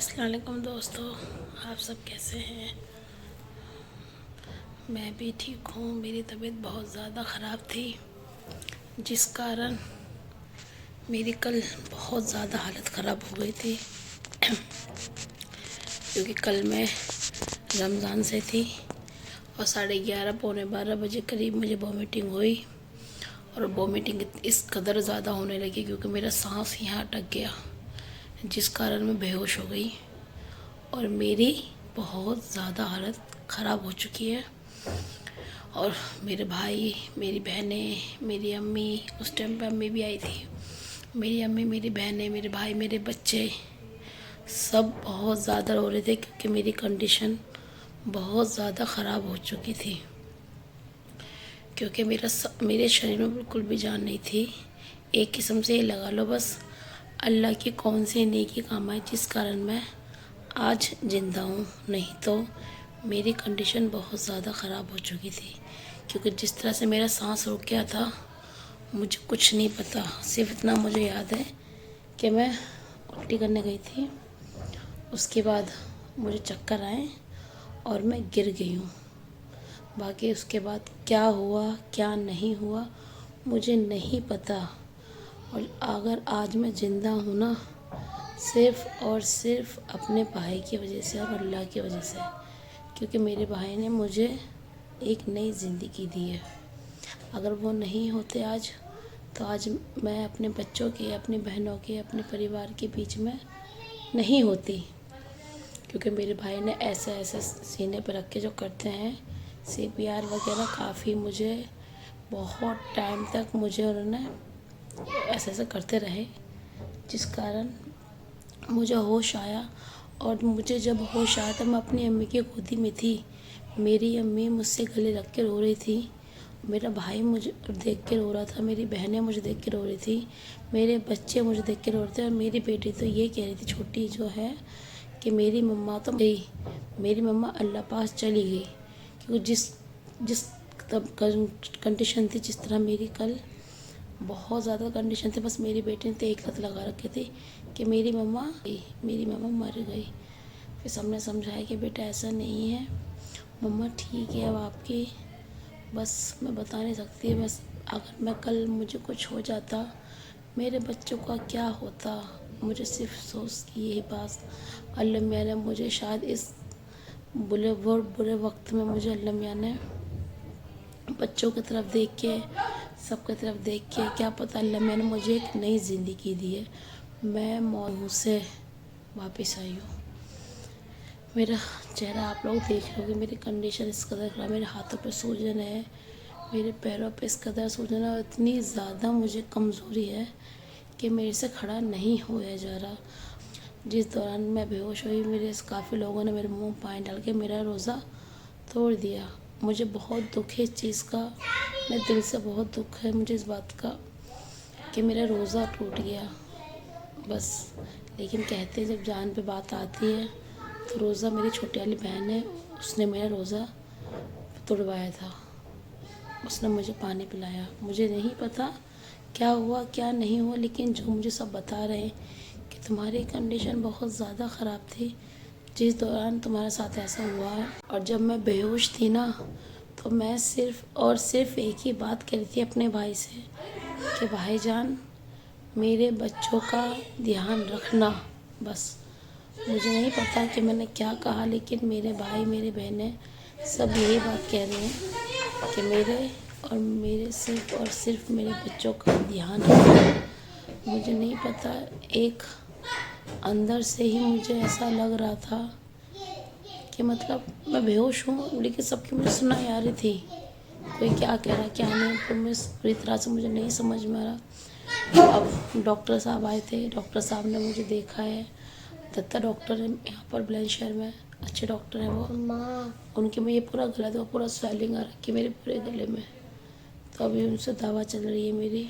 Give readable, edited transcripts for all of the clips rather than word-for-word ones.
السلام علیکم دوستو، آپ سب کیسے ہیں؟ میں بھی ٹھیک ہوں۔ میری طبیعت بہت زیادہ خراب تھی، جس کارن میری کل بہت زیادہ حالت خراب ہو گئی تھی، کیونکہ کل میں رمضان سے تھی اور 11:30 پونے 12 بجے قریب مجھے وومیٹنگ ہوئی، اور وومیٹنگ اس قدر زیادہ ہونے لگی کیونکہ میرا سانس یہاں اٹک گیا، جس کارن میں بے ہوش ہو گئی اور میری بہت زیادہ حالت خراب ہو چکی ہے۔ اور میرے بھائی، میری بہنیں، میری امی، اس ٹائم پہ امی بھی آئی تھی، میری امی، میری بہنیں، میرے بھائی، میرے بچے سب بہت زیادہ رو رہے تھے کیونکہ میری کنڈیشن بہت زیادہ خراب ہو چکی تھی، کیونکہ میرے شریر میں بالکل بھی جان نہیں تھی۔ ایک قسم سے یہ لگا لو بس اللہ کی کون سی نیکی کام آئی جس کارن میں آج زندہ ہوں، نہیں تو میری کنڈیشن بہت زیادہ خراب ہو چکی تھی، کیونکہ جس طرح سے میرا سانس رک گیا تھا مجھے کچھ نہیں پتا، صرف اتنا مجھے یاد ہے کہ میں الٹی کرنے گئی تھی، اس کے بعد مجھے چکر آئے اور میں گر گئی ہوں۔ باقی اس کے بعد کیا ہوا کیا نہیں ہوا مجھے نہیں پتا، اور اگر آج میں زندہ ہوں نا، صرف اور صرف اپنے بھائی کی وجہ سے اور اللہ کی وجہ سے، کیونکہ میرے بھائی نے مجھے ایک نئی زندگی دی ہے۔ اگر وہ نہیں ہوتے آج تو آج میں اپنے بچوں کے، اپنی بہنوں کے، اپنے پریوار کے بیچ میں نہیں ہوتی، کیونکہ میرے بھائی نے ایسے سینے پہ رکھ کے جو کرتے ہیں CPR وغیرہ، کافی مجھے بہت ٹائم تک مجھے انہوں نے ایسے کرتے رہے، جس کارن مجھے ہوش آیا، اور مجھے جب ہوش آیا تو میں اپنی امی کی گودی میں تھی، میری امی مجھ سے گلے لگ کے رو رہی تھی، میرا بھائی مجھے دیکھ کے رو رہا تھا، میری بہنیں مجھے دیکھ کے رو رہی تھی، میرے بچے مجھے دیکھ کے رو رہے تھے، اور میری بیٹی تو یہ کہہ رہی تھی چھوٹی جو ہے کہ میری مما تو گئی، میری مما اللہ پاس چلی گئی، کیونکہ جس کنڈیشن تھی، جس طرح میری کل بہت زیادہ کنڈیشن تھی، بس میری بیٹی نے تو ایک لت لگا رکھی تھی کہ میری مما گئی، میری مما مر گئی۔ پھر سب نے سمجھایا کہ بیٹا ایسا نہیں ہے، مما ٹھیک ہے اب آپ کی، بس میں بتا نہیں سکتی، بس اگر میں کل مجھے کچھ ہو جاتا، میرے بچوں کا کیا ہوتا، مجھے صرف افسوس کی یہی بات، اللہ میاں نے مجھے شاید اس برے وقت میں مجھے اللہ میاں نے بچوں کی طرف دیکھ کے، سب کی طرف دیکھ کے، کیا پتہ اللہ میاں نے مجھے ایک نئی زندگی دی ہے، میں موت سے واپس آئی ہوں۔ میرا چہرہ آپ لوگ دیکھ رہے ہو کہ میری کنڈیشن اس قدر خراب، میرے ہاتھوں پہ سوجن ہے، میرے پیروں پہ اس قدر سوجن ہے، اور اتنی زیادہ مجھے کمزوری ہے کہ میرے سے کھڑا نہیں ہوا جا رہا۔ جس دوران میں بے ہوش ہوئی، میرے کافی لوگوں نے میرے منہ پانی ڈال کے میرا روزہ توڑ دیا۔ مجھے بہت دکھ ہے اس چیز کا، میرے دل سے بہت دکھ ہے مجھے اس بات کا کہ میرا روزہ ٹوٹ گیا، بس۔ لیکن کہتے ہیں جب جان پہ بات آتی ہے تو روزہ میری چھوٹی والی بہن ہے، اس نے میرا روزہ توڑوایا تھا، اس نے مجھے پانی پلایا۔ مجھے نہیں پتا کیا ہوا کیا نہیں ہوا، لیکن جو مجھے سب بتا رہے ہیں کہ تمہاری کنڈیشن بہت زیادہ خراب تھی، جس دوران تمہارے ساتھ ایسا ہوا ہے۔ اور جب میں بے ہوش تھی نا، تو میں صرف اور صرف ایک ہی بات کہی تھی اپنے بھائی سے کہ بھائی جان میرے بچوں کا دھیان رکھنا، بس۔ مجھے نہیں پتا کہ میں نے کیا کہا، لیکن میرے بھائی، میری بہنیں سب یہی بات کہہ رہے ہیں کہ میرے صرف اور صرف میرے بچوں کا دھیان رکھنا۔ مجھے نہیں پتا، ایک اندر سے ہی مجھے ایسا لگ رہا تھا کہ مطلب میں بے ہوش ہوں، لیکن سب کی مجھے سنائی آ رہی تھی، کوئی کیا کہہ رہا کیا نہیں، تو پوری طرح سے مجھے نہیں سمجھ میں آ رہا۔ اب ڈاکٹر صاحب آئے تھے، ڈاکٹر صاحب نے مجھے دیکھا ہے، دتا ڈاکٹر ہے یہاں پر بلند شہر میں، اچھے ڈاکٹر ہیں وہ، ان کے میں یہ پورا گلا تھا، پورا سویلنگ آ رکھی میرے پورے گلے میں، تو ابھی ان سے دوا چل رہی ہے میری۔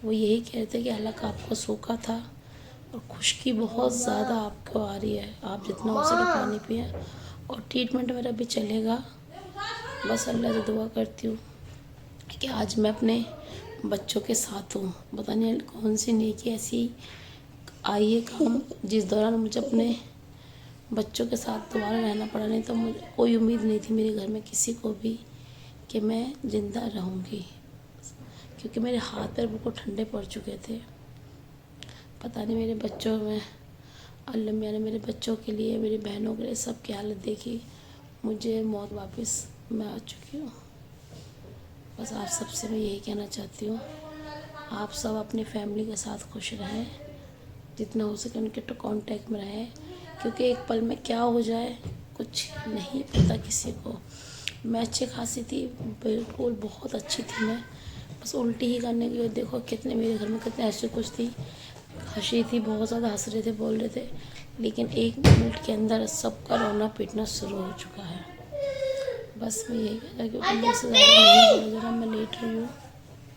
وہ یہی کہہ رہے تھے کہ حالانکہ آپ کو سوکھا تھا اور خشکی بہت زیادہ آپ کو آ رہی ہے، آپ جتنا ہو سکے پانی پئیں، اور ٹریٹمنٹ میرا بھی چلے گا، بس اللہ سے دعا کرتی ہوں کہ آج میں اپنے بچوں کے ساتھ ہوں۔ پتہ نہیں کون سی نیکی ایسی آئی ہے کام، جس دوران مجھے اپنے بچوں کے ساتھ دوبارہ رہنا پڑا، نہیں تو مجھے کوئی امید نہیں تھی میرے گھر میں کسی کو بھی کہ میں زندہ رہوں گی، کیونکہ میرے ہاتھ پیر بالکل ٹھنڈے پڑ چکے تھے۔ پتہ نہیں میرے بچوں میں اللہ میاں نے میرے بچوں کے لیے، میری بہنوں کے لیے سب کی حالت دیکھی، مجھے موت واپس میں آ چکی ہوں۔ بس آپ سب سے میں یہی کہنا چاہتی ہوں، آپ سب اپنی فیملی کے ساتھ خوش رہیں، جتنا ہو سکے ان کے کانٹیکٹ میں رہیں، کیونکہ ایک پل میں کیا ہو جائے کچھ نہیں پتہ کسی کو۔ میں اچھی خاصی تھی، بالکل بہت اچھی تھی میں، بس الٹی ہی کرنے کی، دیکھو کتنے میرے گھر میں کتنے ایسے کچھ تھی، ہنسی تھی، بہت زیادہ ہنس رہے تھے، بول رہے تھے، لیکن 1 منٹ کے اندر سب کا رونا پیٹنا شروع ہو چکا ہے۔ بس میں یہی کہہ رہا کہ میرے سے زیادہ نہیں بولا جا رہا، میں لیٹ رہی ہوں۔